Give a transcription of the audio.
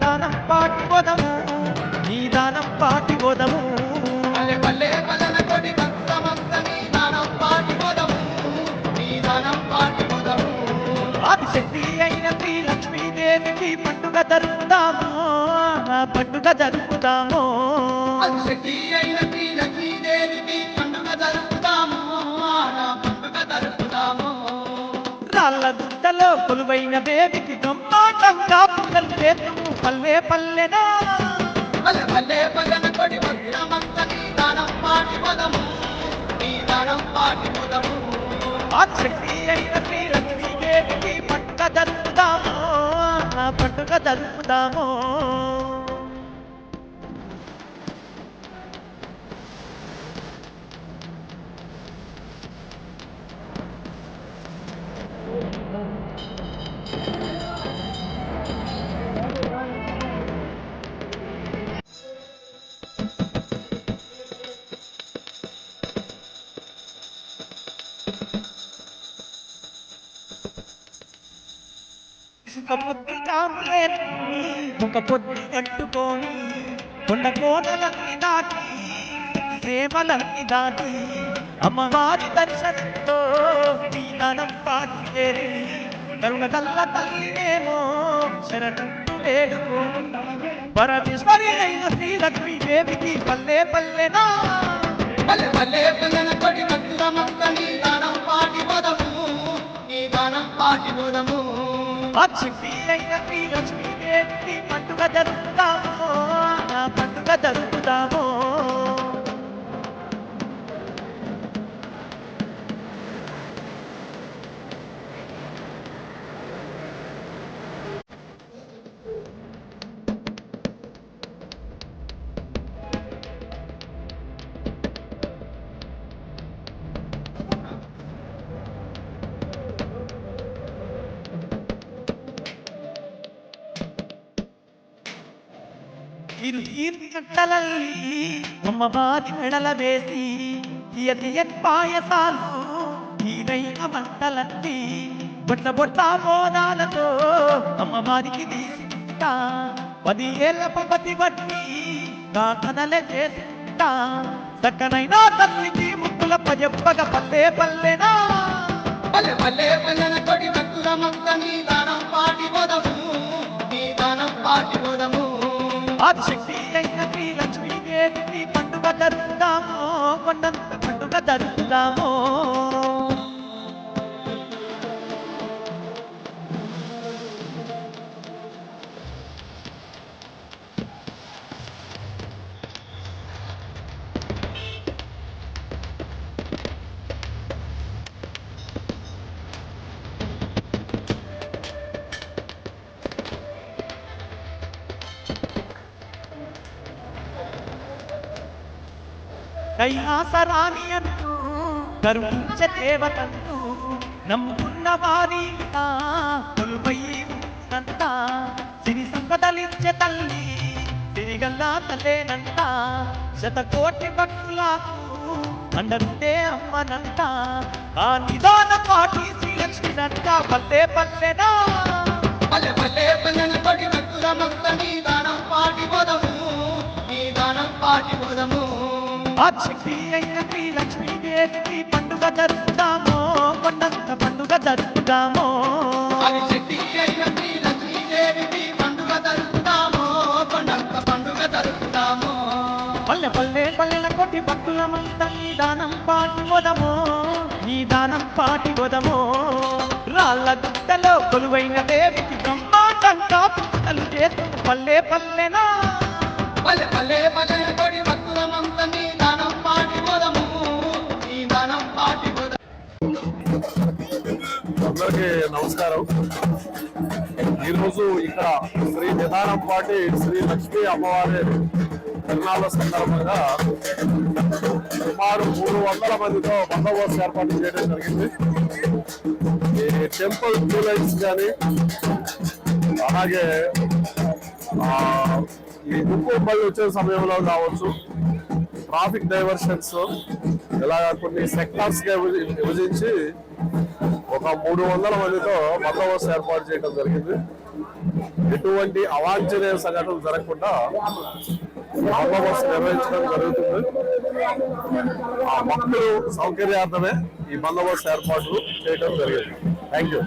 దానం పాటి పోదము నీ దానం పాటి పోదము పల్లె పల్లెన కొడి భక్తమంతని దానం పాటి పోదము నీ దానం పాటి పోదము ఆదిశక్తి అయిన శ్రీ లక్ష్మీదేవికి పండుగ జరుపుదాము పండుగ జరుపుదాము ఆదిశక్తి అయిన శ్రీ లక్ష్మీదేవికి పండుగ జరుపుదాము పండుగ జరుపుదాము రాళ్ళ గుట్టలో కొలువైన దేవికి బ్రహ్మాండంగా పూజలు చేతుము పల్లె పల్లెనా పల్లె పల్లెన కొడి భక్తమంతని దానం పాటి పోదము నీ దానం పాటి పోదము ఆదిశక్తి అయిన శ్రీ లక్ష్మీదేవికి పండుగ జరుపుదాము పండుగ జరుపుదాము ఒక పొద్దు కట్టుకొని కొండ కోటలన్నీ దాటి ప్రేమలన్నీ దాటి అమ్మవారి దర్శనంతో నీ దానం పాటి చేరి కరుణ కల్ల తల్లినేమో శరణం వేడుకో పరమేశ్వరి అయిన శ్రీ లక్ష్మీదేవికి పల్లె పల్లెనా పల్లె పల్లె పల్లెన కొడి భక్తమంతని దానం పాటి పోదము నీ దానం పాటి పోదము ఆదిశక్తి అయిన శ్రీ లక్ష్మీదేవికి పండుగ జరుపుదాము పండుగ జరుపుదాము కట్టలಲ್ಲಿ అమ్మవారి మెడల వేసి తీయని పాయసాలు తీరైన మంటలన్నీ బొట్ల బొట్ల మోనాలతో అమ్మవారికి తీసింట 10 ఏళ్ళ పపతి బట్టి కాకనలే చేసింట చక్కనైనా తల్లికి ముక్కుల పజెప్పగ పల్లె పల్లెనా పల్లె పల్లె పల్లెన కొడి భక్తులమంతని దానం పాటి పోదము నీ దానం పాటి పోదము ఆదిశక్తి అయిన శ్రీ లక్ష్మీదేవికి పండుగ జరుపుదాము కొండంత పండుగ జరుపుదాము కైలాసరాణి అంటూ కరుణించే దేవతంటూ నమ్ముకున్న వారి కొలుపైనంత సిరి సంపదలిచ్చే తల్లి సిరిగల్లా తల్లేనంట 100 కోటి భక్తులకు అండరుండే అమ్మనంట ఆ నిదాన పాటి శ్రీలక్ష్మినంట పల్లె పల్లెనా పల్లె పల్లె పల్లెన కొడి భక్తులమంతని దానం పాటి పోదము నీ దానం పాటి పోదము ఆదిశక్తి అయిన శ్రీ లక్ష్మీదేవికి పండుగ జరుపుదాము కొండంత పండుగ జరుపుదాము ఆదిశక్తి అయిన శ్రీ లక్ష్మీదేవికి పండుగ జరుపుదాము కొండంత పండుగ జరుపుదాము పల్లె పల్లె పల్లెల కొట్టి భక్తులమంతా నీ దానం పాటి పోదము నీ దానం పాటి పోదము రాళ్ళ గుట్టలో కొలువైన దేవికి బ్రహ్మాండంగా పూజలు చేస్తూ పల్లె పల్లెనా పల్లె పల్లె పల్లెల కొడి భక్తులమంతని దానం పాటి పోదము నీ దానం పాటి పోదము అందరికీ నమస్కారం. ఈరోజు ఇక్కడ శ్రీ నిదానం పాటి శ్రీ లక్ష్మీ అమ్మవారి తిరునాళ్ళ సందర్భంగా సుమారు 300 మందితో బందోబస్తు ఏర్పాటు చేయడం జరిగింది. ఈ టెంపుల్ క్యూ లైన్స్ కానీ అలాగే ఈ దుక్కు బళ్ళు వచ్చే సమయంలో కావచ్చు, ట్రాఫిక్ డైవర్షన్స్ ఇలా కొన్ని సెక్టార్స్ గా విభజించి ఒక 300 మందితో బందోబస్తు ఏర్పాటు చేయడం జరిగింది. ఎటువంటి అవాంఛనీయ సంఘటనలు జరగకుండా బందోబస్తు నిర్వహించడం జరుగుతుంది. ఆ భక్తులు సౌకర్యార్థమే ఈ బందోబస్తు ఏర్పాట్లు చేయడం జరిగింది. Thank you.